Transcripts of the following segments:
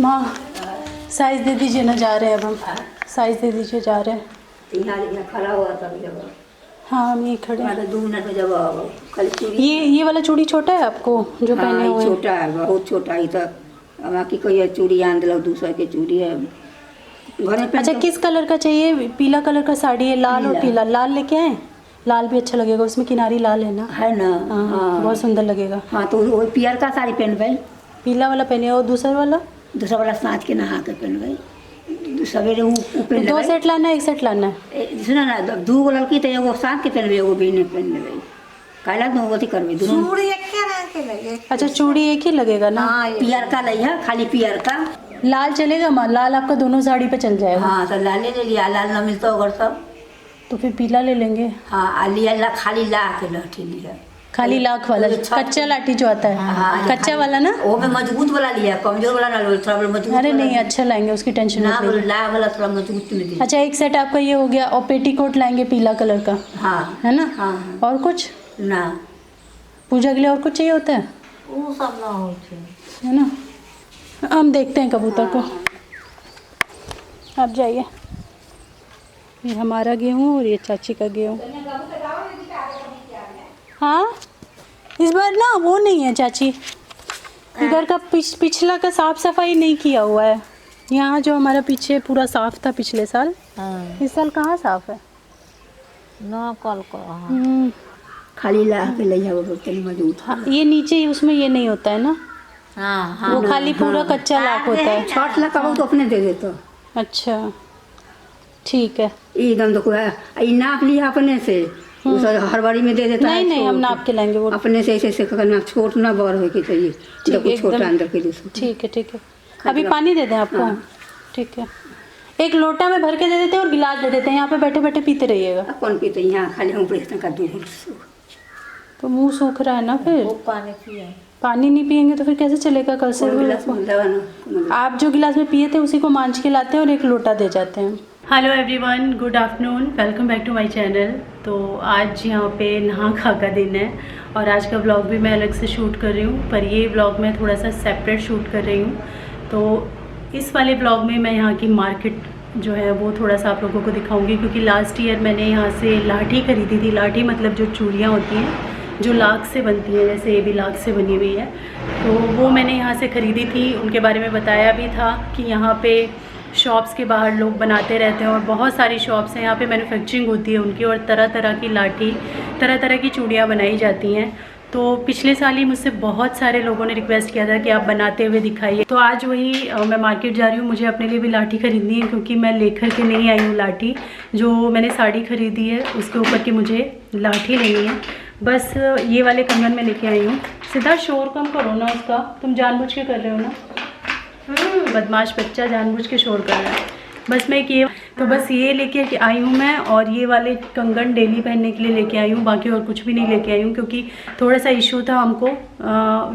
माँ साइज दे दीजिए ना, जा रहे हैं अब हम। साइज दे दीजिए, जा रहे हैं। यहाँ खड़ा हुआ था जब। हाँ हम ये खड़े हैं। 2 मिनट में जब कल चूड़ी। ये वाला चूड़ी छोटा है आपको जो पहने हुए? छोटा है, बहुत छोटा है। तो बाकी कोई चूड़ी आन दिलक, दूसरा के चूड़ी है घर में। अच्छा, किस कलर का चाहिए? पीला कलर का साड़ी है, लाल और पीला। लाल लेके आए? लाल भी अच्छा लगेगा, उसमें किनारी लाल है ना? है ना। हाँ बहुत सुंदर लगेगा। हाँ तो वो पियर का साड़ी पहनबे, पीला वाला पहने। और दूसरा वाला साँझ के नहा के पहनबे। सवेरे वो पहन 2 सेट लाना है, 1 सेट लाना है? सुना ना, 2 गो लड़की तो एगो साँझ के पहनबे, एगो बिन पहन लेबे। काला दो अथी करबे दोनों। चूड़ी एक के रंग के लगे। अच्छा चूड़ी एक ही लगेगा ना? पियर का नहीं है, खाली पियर का। लाल चलेगा माँ? लाल आपका दोनों साड़ी पे चल जाएगा। हाँ तो लाल ले लिया, लाल ना मिलता अगर सब तो फिर पीला ले लेंगे। हाँ लिया खाली ला के लाठी लिया, खाली लाख वाला कच्चा लाठी जो आता है। हाँ, कच्चा वाला ना? वो में मजबूत वाला लिया, कमजोर वाला ना, थोड़ा मजबूत। अरे नहीं, अच्छा लाएंगे, उसकी टेंशन ना, मत लीजिए। ला वाला थोड़ा मजबूत में दिया। अच्छा एक सेट आपका ये हो गया। और पेटीकोट लाएंगे पीला कलर का, हाँ है ना? हाँ। और कुछ ना पूजा के लिए और कुछ चाहिए होता है? वो सब ना होते है ना? हम देखते हैं कबूतर को। आप जाइए। ये हमारा गेहूँ और ये चाची का गेहूँ। हाँ इस बार ना वो नहीं है चाची, इधर का पिछला का साफ सफाई नहीं किया हुआ है। यहाँ जो हमारा पीछे पूरा साफ था पिछले साल, इस साल कहाँ साफ है? ना कल को। खाली ला के लिया, वो मजबूत। हाँ, ये नीचे उसमें ये नहीं होता है ना? हाँ हाँ। वो खाली पूरा कच्चा लाख होता है। छठ ला कबू तो अपने दे देता। अच्छा ठीक है। एकदम देखो ये नाप लिया अपने से, उस हड़बड़ी में दे देता है। नहीं हम नाप के लाएंगे वो। अपने से ऐसे करना, छोट ना बड़ हो के चाहिए, देखो छोटा अंदर के दूसरा। ठीक है। अभी पानी दे दें आपको? ठीक है, एक लोटा में भर के दे देते हैं और गिलास दे देते हैं। यहाँ पे बैठे बैठे पीते रहिएगा। कौन पीते यहाँ, खाली हम प्रेस का दूध। तो मुंह सूख रहा है ना, फिर वो पानी पिए। पानी नहीं पियेंगे तो फिर कैसे चलेगा? कल से आप जो गिलास में पिए थे उसी को मांझ के लाते हैं और एक लोटा दे जाते हैं। Hello everyone, good afternoon, welcome back to my channel. तो आज यहाँ पे नहा खा का दिन है और आज का ब्लॉग भी मैं अलग से शूट कर रही हूँ, पर ये ब्लॉग मैं थोड़ा सा सेपरेट शूट कर रही हूँ। तो इस वाले ब्लॉग में मैं यहाँ की मार्केट जो है वो थोड़ा सा आप लोगों को दिखाऊंगी, क्योंकि लास्ट ईयर मैंने यहाँ से लाठी खरीदी थी। लाठी मतलब जो चूड़ियाँ होती हैं जो लाख से बनती हैं, जैसे ये भी लाख से बनी हुई है, तो वो मैंने यहाँ से ख़रीदी थी। उनके बारे में बताया भी था कि यहाँ पे शॉप्स के बाहर लोग बनाते रहते हैं और बहुत सारी शॉप्स हैं यहाँ पे, मैन्युफैक्चरिंग होती है उनकी और तरह तरह की लाठी, तरह तरह की चूड़ियाँ बनाई जाती हैं। तो पिछले साल ही मुझसे बहुत सारे लोगों ने रिक्वेस्ट किया था कि आप बनाते हुए दिखाइए। तो आज वही मैं मार्केट जा रही हूँ, मुझे अपने लिए भी लाठी खरीदनी है, क्योंकि मैं लेकर के नहीं आई हूँ लाठी। जो मैंने साड़ी खरीदी है उसके ऊपर की मुझे लाठी लेनी है। बस ये वाले कंगन में लेके आई हूँ। सिद्धार्थ शोर कम करो ना उसका, तुम जानबूझ के कर रहे हो ना। बदमाश बच्चा जानबूझ के शोर कर रहा है। बस मैं बस ये लेके आई हूँ मैं, और ये वाले कंगन डेली पहनने के लिए लेके आई हूँ। बाकी और कुछ भी नहीं लेके आई हूँ, क्योंकि थोड़ा सा इशू था हमको,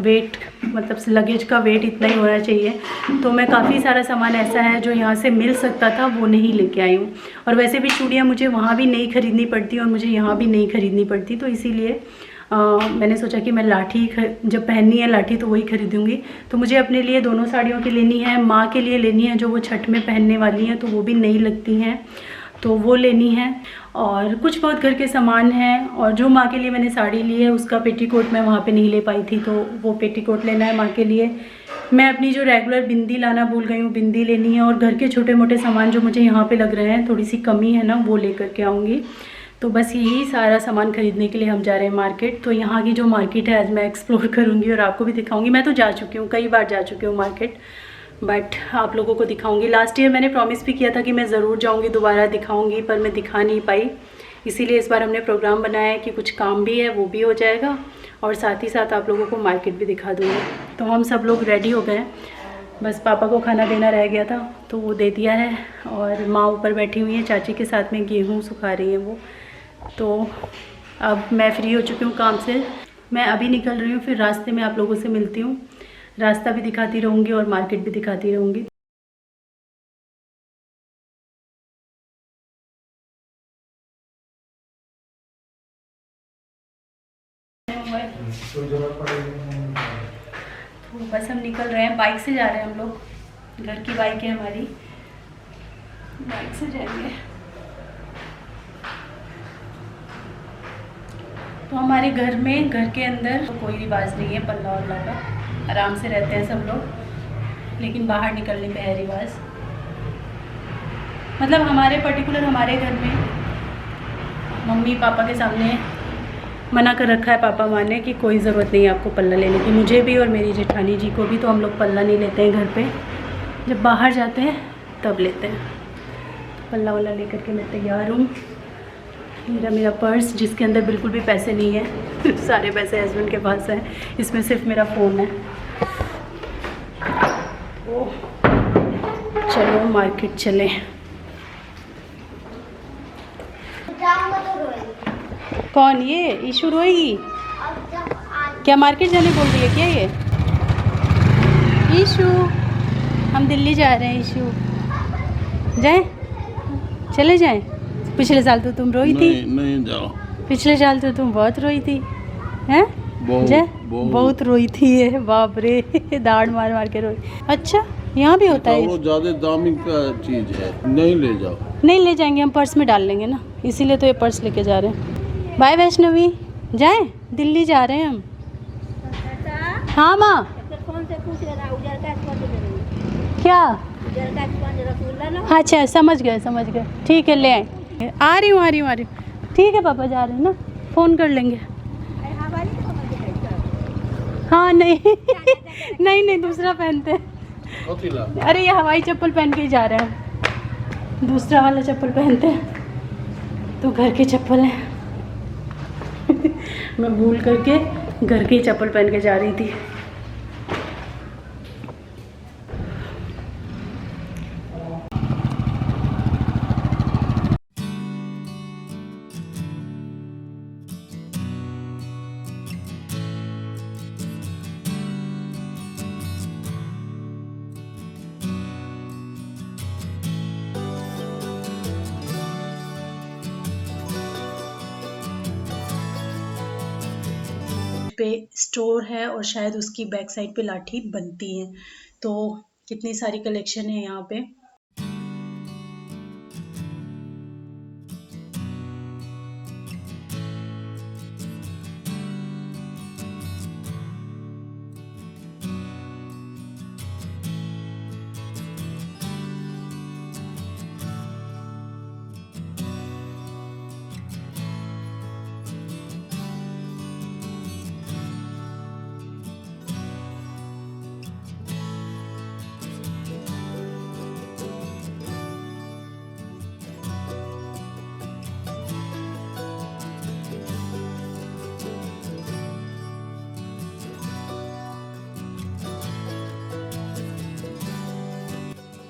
वेट मतलब लगेज का वेट इतना ही होना चाहिए। तो मैं काफ़ी सारा सामान ऐसा है जो यहाँ से मिल सकता था वो नहीं लेके आई हूँ। और वैसे भी चूड़ियाँ मुझे वहाँ भी नहीं खरीदनी पड़ती और मुझे यहाँ भी नहीं खरीदनी पड़ती, तो इसीलिए मैंने सोचा कि मैं लाठी जब पहननी है लाठी तो वही खरीदूँगी। तो मुझे अपने लिए दोनों साड़ियों की लेनी है, माँ के लिए लेनी है जो वो छठ में पहनने वाली हैं, तो वो भी नई लगती हैं, तो वो लेनी है। और कुछ बहुत घर के सामान हैं, और जो माँ के लिए मैंने साड़ी ली है उसका पेटीकोट मैं वहाँ पे नहीं ले पाई थी, तो वो पेटीकोट लेना है माँ के लिए। मैं अपनी जो रेगुलर बिंदी लाना भूल गई हूँ, बिंदी लेनी है। और घर के छोटे मोटे सामान जो मुझे यहाँ पे लग रहे हैं थोड़ी सी कमी है ना, वो लेकर के आऊँगी। तो बस यही सारा सामान खरीदने के लिए हम जा रहे हैं मार्केट। तो यहाँ की जो मार्केट है आज मैं एक्सप्लोर करूँगी और आपको भी दिखाऊँगी। मैं तो जा चुकी हूँ, कई बार जा चुकी हूँ मार्केट, बट आप लोगों को दिखाऊँगी। लास्ट ईयर मैंने प्रॉमिस भी किया था कि मैं ज़रूर जाऊँगी, दोबारा दिखाऊँगी, पर मैं दिखा नहीं पाई। इसीलिए इस बार हमने प्रोग्राम बनाया है कि कुछ काम भी है वो भी हो जाएगा और साथ ही साथ आप लोगों को मार्केट भी दिखा दूँगी। तो हम सब लोग रेडी हो गए, बस पापा को खाना देना रह गया था तो वो दे दिया है। और माँ ऊपर बैठी हुई है चाची के साथ में, गेहूँ सुखा रही है वो। तो अब मैं फ्री हो चुकी हूँ काम से, मैं अभी निकल रही हूँ, फिर रास्ते में आप लोगों से मिलती हूँ। रास्ता भी दिखाती रहूँगी और मार्केट भी दिखाती रहूँगी। तो बस हम निकल रहे हैं, बाइक से जा रहे हैं हम लोग। घर की बाइक है हमारी, बाइक से जाएंगे। तो हमारे घर में, घर के अंदर तो कोई रिवाज नहीं है पल्ला वल्ला का, आराम से रहते हैं सब लोग। लेकिन बाहर निकलने पे है रिवाज, मतलब हमारे पर्टिकुलर हमारे घर में मम्मी पापा के सामने मना कर रखा है पापा माँ ने कि कोई ज़रूरत नहीं है आपको पल्ला लेने की। मुझे भी और मेरी जेठानी जी को भी, तो हम लोग पल्ला नहीं लेते हैं घर पे, जब बाहर जाते हैं तब लेते हैं। पल्ला वल्ला लेकर के मैं तैयार हूँ। मेरा पर्स जिसके अंदर बिल्कुल भी पैसे नहीं है सारे पैसे हस्बैंड के पास हैं, इसमें सिर्फ मेरा फ़ोन है। ओ चलो मार्केट चलें। कौन ये ईशू रोएगी क्या? मार्केट जाने बोल रही है क्या ये ईशू? हम दिल्ली जा रहे हैं ईशू, जाएं? चले जाएं? पिछले साल तो तुम रोई थी। नहीं जाओ। पिछले साल तो तुम बहुत रोई थी, हैं? बहुत रोई थी ये, बाप रे दाढ़ मार मार के रोई। अच्छा यहाँ भी होता है? वो ज्यादा दामी का चीज है, नहीं ले जाओ। नहीं ले जाएंगे, हम पर्स में डाल लेंगे ना, इसीलिए तो ये पर्स लेके जा रहे हैं। बाय वैष्णवी, जाएं? दिल्ली जा रहे हैं हम। हाँ माँ क्या? अच्छा समझ गए, ठीक है ले आए। आ रही हूँ। ठीक है पापा जा रहे हैं ना, फ़ोन कर लेंगे। हाँ नहीं नहीं दूसरा पहनते हैं। अरे ये हवाई चप्पल पहन के ही जा रहे हैं, दूसरा वाला चप्पल पहनते हैं तो घर के चप्पल हैं मैं भूल करके घर की चप्पल पहन के जा रही थी। पे स्टोर है और शायद उसकी बैक साइड पे लाठी बनती है। तो कितनी सारी कलेक्शन है यहाँ पे।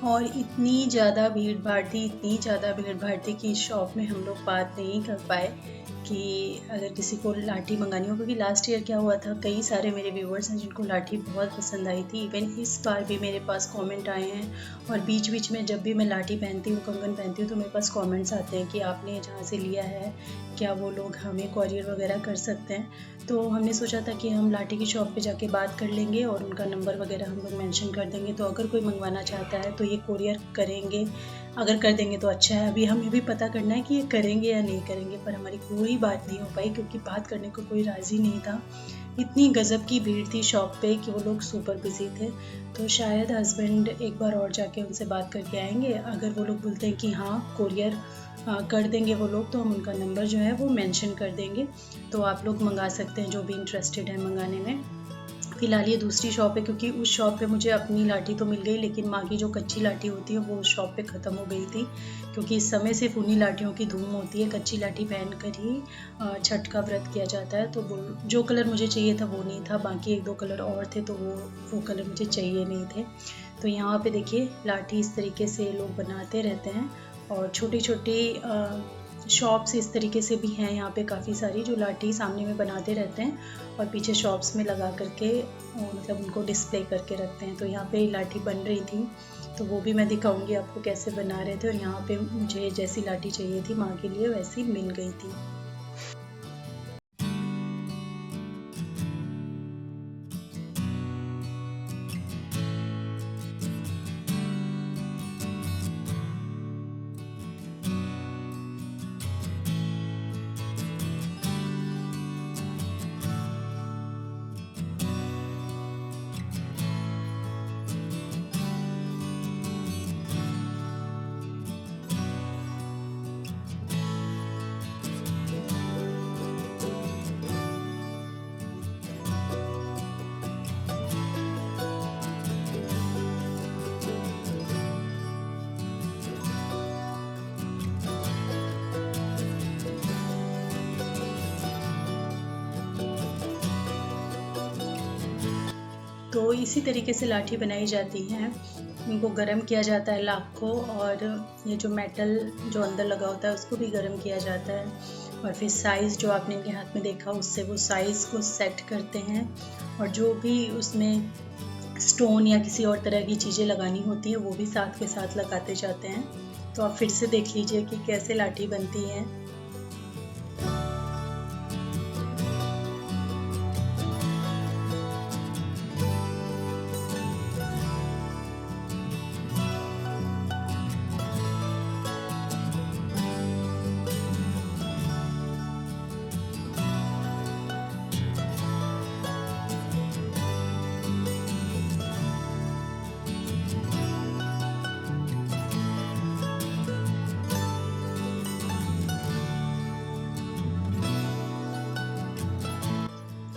और इतनी ज़्यादा भीड़ भाड़ थी कि इस शॉप में हम लोग बात नहीं कर पाए कि अगर किसी को लाठी मंगानी हो, क्योंकि लास्ट ईयर क्या हुआ था, कई सारे मेरे व्यूवर्स हैं जिनको लाठी बहुत पसंद आई थी। इवन इस बार भी मेरे पास कमेंट आए हैं, और बीच बीच में जब भी मैं लाठी पहनती हूँ, कंगन पहनती हूँ, तो मेरे पास कमेंट्स आते हैं कि आपने जहाँ से लिया है क्या वो लोग हमें कॉरियर वगैरह कर सकते हैं। तो हमने सोचा था कि हम लाठी की शॉप पे जाके बात कर लेंगे और उनका नंबर वगैरह हम लोग मेंशन कर देंगे। तो अगर कोई मंगवाना चाहता है तो ये कॉरियर करेंगे, अगर कर देंगे तो अच्छा है। अभी हमें भी पता करना है कि ये करेंगे या नहीं करेंगे, पर हमारी कोई बात नहीं हो पाई क्योंकि बात करने को कोई राज़ी नहीं था। इतनी गज़ब की भीड़ थी शॉप पे कि वो लोग सुपर बिजी थे। तो शायद हस्बैंड एक बार और जाके उनसे बात करके आएंगे। अगर वो लोग बोलते हैं कि हाँ कॉरियर कर देंगे वो लोग, तो हम उनका नंबर जो है वो मेंशन कर देंगे। तो आप लोग मंगा सकते हैं जो भी इंटरेस्टेड है मंगाने में। फ़िलहाल ये दूसरी शॉप है क्योंकि उस शॉप पे मुझे अपनी लाठी तो मिल गई, लेकिन माँ की जो कच्ची लाठी होती है वो उस शॉप पे ख़त्म हो गई थी। क्योंकि इस समय सिर्फ उन्हीं लाठियों की धूम होती है, कच्ची लाठी पहन कर ही छठ का व्रत किया जाता है। तो वो जो कलर मुझे चाहिए था वो नहीं था, बाकी एक दो कलर और थे तो वो कलर मुझे चाहिए नहीं थे। तो यहाँ पे देखिए लाठी इस तरीके से लोग बनाते रहते हैं, और छोटी छोटी शॉप्स इस तरीके से भी हैं यहाँ पे काफ़ी सारी, जो लाठी सामने में बनाते रहते हैं और पीछे शॉप्स में लगा करके मतलब उनको डिस्प्ले करके रखते हैं। तो यहाँ पे लाठी बन रही थी, तो वो भी मैं दिखाऊंगी आपको कैसे बना रहे थे। और यहाँ पे मुझे जैसी लाठी चाहिए थी माँ के लिए वैसी मिल गई थी। तो इसी तरीके से लाठी बनाई जाती है। इनको गर्म किया जाता है लाख को, और ये जो मेटल जो अंदर लगा होता है उसको भी गर्म किया जाता है, और फिर साइज़ जो आपने इनके हाथ में देखा उससे वो साइज़ को सेट करते हैं, और जो भी उसमें स्टोन या किसी और तरह की चीज़ें लगानी होती हैं वो भी साथ के साथ लगाते जाते हैं। तो आप फिर से देख लीजिए कि कैसे लाठी बनती है।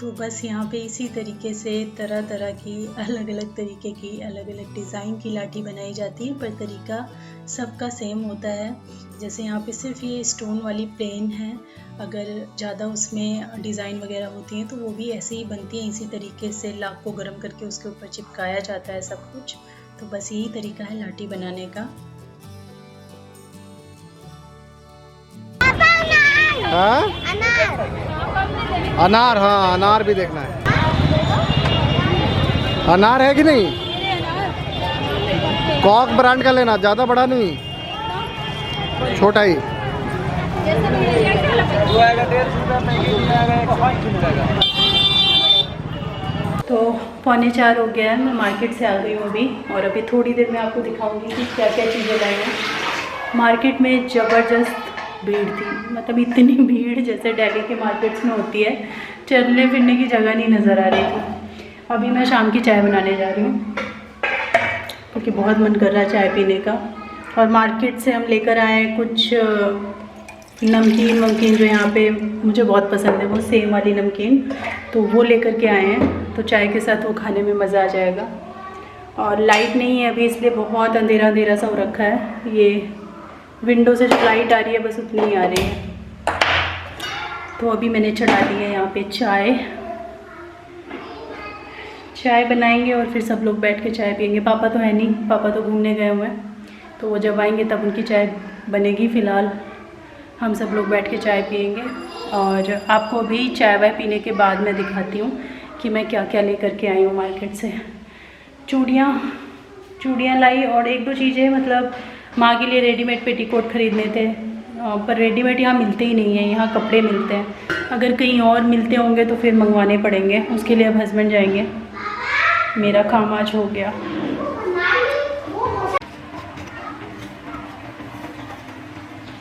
तो बस यहाँ पे इसी तरीके से तरह तरह की अलग अलग तरीके की अलग अलग डिज़ाइन की लाठी बनाई जाती है, पर तरीका सबका सेम होता है। जैसे यहाँ पे सिर्फ ये स्टोन वाली प्लेन है, अगर ज़्यादा उसमें डिज़ाइन वगैरह होती हैं तो वो भी ऐसे ही बनती हैं। इसी तरीके से लाख को गर्म करके उसके ऊपर चिपकाया जाता है सब कुछ। तो बस यही तरीका है लाठी बनाने का। अनार, हाँ अनार भी देखना है। अनार है कि नहीं? कॉक ब्रांड का लेना, ज़्यादा बड़ा नहीं, छोटा ही। तो 3:45 हो गया है, मैं मार्केट से आ गई हूँ अभी, और अभी थोड़ी देर में आपको दिखाऊंगी कि क्या क्या चीज़ें लाई हैं। मार्केट में ज़बरदस्त भीड़ थी, मतलब इतनी भीड़ जैसे दिल्ली के मार्केट्स में होती है, चलने फिरने की जगह नहीं नज़र आ रही थी। अभी मैं शाम की चाय बनाने जा रही हूँ क्योंकि बहुत मन कर रहा है चाय पीने का। और मार्केट से हम लेकर आए कुछ नमकीन जो यहाँ पे मुझे बहुत पसंद है, वो सेम वाली नमकीन, तो वो लेकर के आए हैं। तो चाय के साथ वो खाने में मज़ा आ जाएगा। और लाइट नहीं है अभी, इसलिए बहुत अंधेरा अंधेरा सा हो रखा है। ये विंडो से जो लाइट आ रही है बस उतनी ही आ रही है। तो अभी मैंने चढ़ा दी है यहाँ पे चाय बनाएंगे और फिर सब लोग बैठ के चाय पियेंगे। पापा तो है नहीं, पापा तो घूमने गए हुए हैं, तो वो जब आएंगे तब उनकी चाय बनेगी। फ़िलहाल हम सब लोग बैठ के चाय पियेंगे, और आपको भी चाय वाय पीने के बाद मैं दिखाती हूँ कि मैं क्या क्या लेकर के आई हूँ मार्केट से। चूड़ियाँ लाई, और एक दो चीज़ें मतलब माँ के लिए रेडीमेड पेटीकोट ख़रीदने थे, पर रेडीमेड यहाँ मिलते ही नहीं है, यहाँ कपड़े मिलते हैं। अगर कहीं और मिलते होंगे तो फिर मंगवाने पड़ेंगे, उसके लिए अब हस्बैंड जाएंगे। मेरा काम आज हो गया।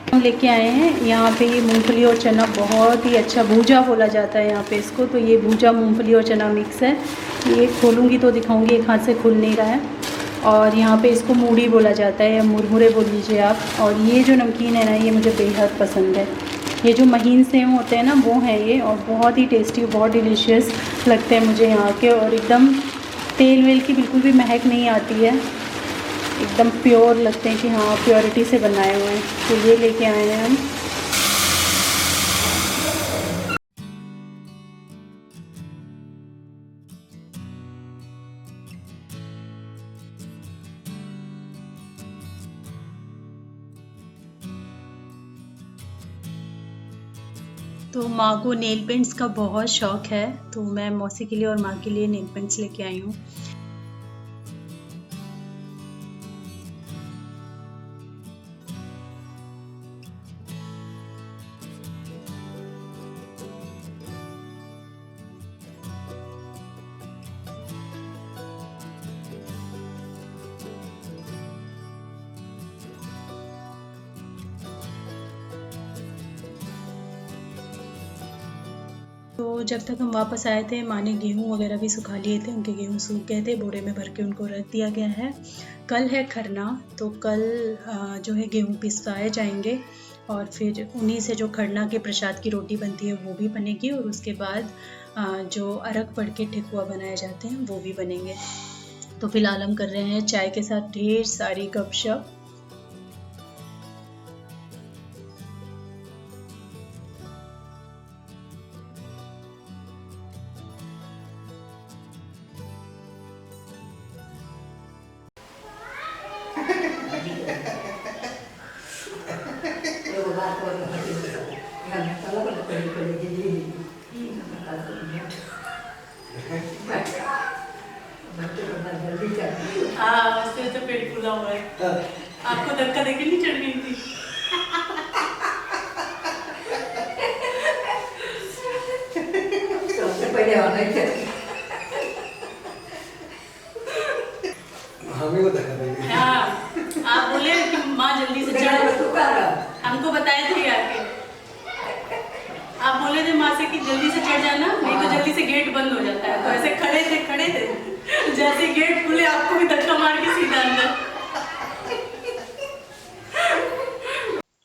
हम लेके आए हैं यहाँ पे ये मूंगफली और चना, बहुत ही अच्छा भूजा बोला जाता है यहाँ पे इसको। तो ये भूजा मूंगफली और चना मिक्स है। ये खोलूँगी तो दिखाऊँगी, एक हाथ से खुल नहीं रहा है। और यहाँ पे इसको मूढ़ी बोला जाता है, या मुरमुरे बोल लीजिए आप। और ये जो नमकीन है ना, ये मुझे बेहद पसंद है। ये जो महीन सेव होते हैं ना, वो है ये, और बहुत ही टेस्टी, बहुत डिलीशियस लगते हैं मुझे यहाँ के। और एकदम तेल वेल की बिल्कुल भी महक नहीं आती है, एकदम प्योर लगते हैं कि हाँ प्योरिटी से बनाए हुए हैं। तो ये लेके आए हैं हम। तो माँ को नेल पेंट्स का बहुत शौक़ है, तो मैं मौसी के लिए और माँ के लिए नेल पेंट्स लेके आई हूँ। तो जब तक हम वापस आए थे, माँ ने गेहूँ वगैरह भी सुखा लिए थे, उनके गेहूँ सूख गए थे, बोरे में भर के उनको रख दिया गया है। कल है खरना, तो कल जो है गेहूँ पिसवाए जाएंगे, और फिर उन्हीं से जो खरना के प्रसाद की रोटी बनती है वो भी बनेगी, और उसके बाद जो अरग पढ़ के ठेकुआ बनाए जाते हैं वो भी बनेंगे। तो फिलहाल हम कर रहे हैं चाय के साथ ढेर सारी गपशप। हाँ उससे तो पेट फूला हुआ है। आपको धक्का देके नहीं चढ़ गई थी? हमें को धक्का देंगे। हाँ आप बोले कि माँ जल्दी से चढ़, हमको बताए थे आके। आप बोले थे माँ से कि जल्दी से चढ़ जाना, नहीं तो जल्दी से गेट बंद हो जाता है। तो ऐसे खड़े थे जैसे गेट खुले आपको भी धक्का मार के सीधा अंदर।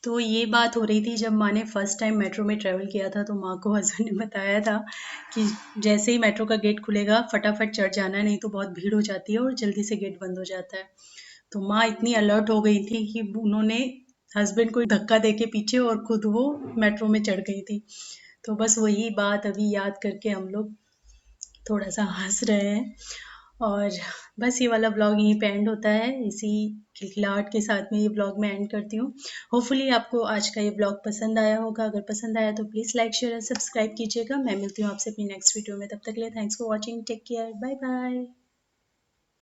तो ये बात हो रही थी जब माँ ने फर्स्ट टाइम मेट्रो में ट्रैवल किया था। तो माँ को हस्बैंड ने बताया था कि जैसे ही मेट्रो का गेट खुलेगा फटाफट चढ़ जाना, नहीं तो बहुत भीड़ हो जाती है और जल्दी से गेट बंद हो जाता है। तो माँ इतनी अलर्ट हो गई थी कि उन्होंने हस्बैंड को धक्का देके पीछे और खुद वो मेट्रो में चढ़ गई थी। तो बस वही बात अभी याद करके हम लोग थोड़ा सा हंस रहे हैं। और बस ये वाला ब्लॉग यहीं पे एंड होता है। इसी खिलखिलाहट के साथ में ये ब्लॉग मैं एंड करती हूँ। होपफुली आपको आज का ये ब्लॉग पसंद आया होगा। अगर पसंद आया तो प्लीज़ लाइक शेयर और सब्सक्राइब कीजिएगा। मैं मिलती हूँ आपसे अपनी नेक्स्ट वीडियो में। तब तक के लिए thanks for watching. Take care. Bye bye.